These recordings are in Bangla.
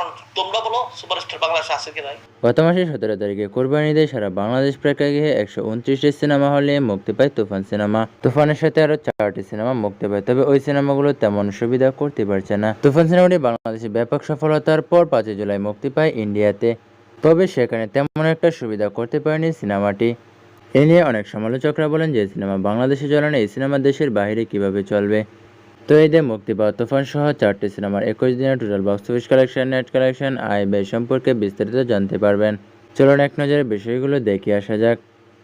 এখন তোমরা বলো সুপারস্টার বাংলাদেশে আছে কি নাই? গত মাসের 17 তারিখে কোরবানি ঈদে সারা বাংলাদেশ প্রেক্ষাগৃহে 129টি সিনেমা হলে মুক্তি পায় তুফান সিনেমা। তুফানের সাথে আরও 4টি সিনেমা মুক্তি পায়, তবে ওই সিনেমাগুলো তেমন সুবিধা করতে পারছে না। তুফান সিনেমাটি বাংলাদেশে ব্যাপক সফলতার পর 5 জুলাই মুক্তি পায় ইন্ডিয়াতে, তবে সেখানে তেমন একটা সুবিধা করতে পারেনি সিনেমাটি। এ নিয়ে অনেক সমালোচকরা বলেন যে সিনেমা বাংলাদেশে চলে না, এই সিনেমা দেশের বাইরে কিভাবে চলবে। তো ঈদে মুক্তি পাওয়া তুফান সহ 4টি সিনেমার 21 দিনের total box office collection, net collection, আয় ব্যয় সম্পর্কে বিস্তারিত জানতে পারবেন। চলুন এক নজরে বিষয়গুলো দেখে আসা যাক।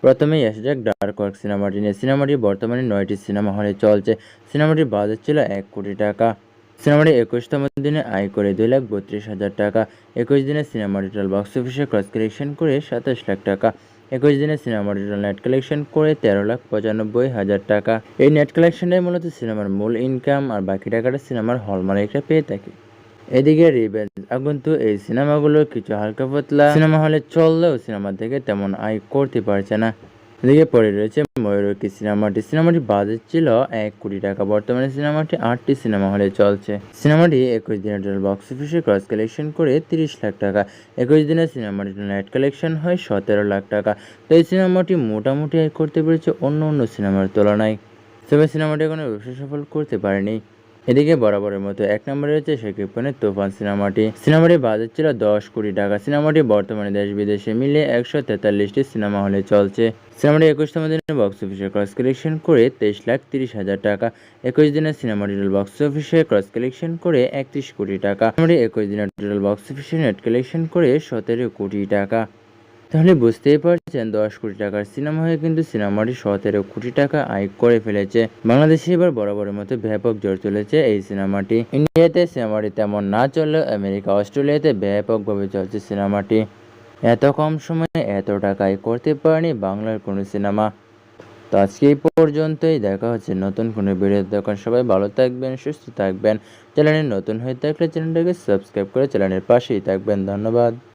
প্রথমেই আসা যাক ডার্ক ওয়ার্ক সিনেমাটি নিয়ে। সিনেমাটি বর্তমানে 9টি সিনেমা হলে চলছে। সিনেমাটির বাজেট ছিল 1 কোটি টাকা। সিনেমাটি 21তম দিনে আয় করে 2,32,000 টাকা। 21 দিনে সিনেমাটি টোটাল বক্স অফিসে ক্রস কালেকশন করে 27 লাখ টাকা। 21 দিনে সিনেমাটি টোটাল নেট কালেকশন করে 13,95,000 টাকা। এই নেট কালেকশনটাই মূলত সিনেমার মূল ইনকাম, আর বাকি টাকাটা সিনেমার হল মালিকরা পেয়ে থাকে। এদিকে রিভেঞ্জ আগন্তুক এই সিনেমাগুলো কিছু হালকা পাতলা সিনেমা হলে চললেও সিনেমা থেকে তেমন আয় করতে পারছে না। এদিকে পরে রয়েছে ময়ূরকী সিনেমাটি। সিনেমাটির বাজেট ছিল 1 কোটি টাকা। বর্তমানে সিনেমাটি 8টি সিনেমা হলে চলছে। সিনেমাটি 21 দিনের টোটাল বক্স অফিসে ক্রস কালেকশন করে 30 লাখ টাকা। 21 দিনে সিনেমাটির নেট কালেকশন হয় 17 লাখ টাকা। তো এই সিনেমাটি মোটামুটি আয় করতে পেরেছে অন্য সিনেমার তুলনায়, তবে সিনেমাটি কোনো ব্যবসা সফল করতে পারেনি। এদিকে বরাবরের মতো 1 নম্বরে রয়েছে শাকিব খানের তুফান সিনেমাটি। সিনেমাটির বাজেট ছিল 10 কোটি টাকা। সিনেমাটি বর্তমানে দেশ বিদেশে মিলে 143টি সিনেমা হলে চলছে। সিনেমাটি 21তম দিনে বক্স অফিসে ক্রস কালেকশন করে 23,30,000 টাকা। 21 দিনে সিনেমাটি টোটাল বক্স অফিসে ক্রস কালেকশন করে 31 কোটি টাকা। সিনেমাটি 21 দিনে টোটাল বক্স অফিসে নেট কালেকশন করে 17 কোটি টাকা। তাহলে বুঝতেই পারছেন 10 কোটি টাকার সিনেমা হয়ে কিন্তু সিনেমাটি 17 কোটি টাকা আয় করে ফেলেছে। বাংলাদেশে এবার বরাবরের মতো ব্যাপক জোর তুলেছে এই সিনেমাটি। ইন্ডিয়াতে সিনেমাটি তেমন না চললেও আমেরিকা, অস্ট্রেলিয়াতে ব্যাপকভাবে চলছে সিনেমাটি। এত কম সময়ে এত টাকা আয় করতে পারেনি বাংলার কোনো সিনেমা। তো আজকে এই পর্যন্তই, দেখা হচ্ছে নতুন কোনো ভিডিও। তখন সবাই ভালো থাকবেন, সুস্থ থাকবেন। চ্যানেলে নতুন হয়ে থাকলে চ্যানেলটাকে সাবস্ক্রাইব করে চ্যানেলের পাশেই থাকবেন। ধন্যবাদ।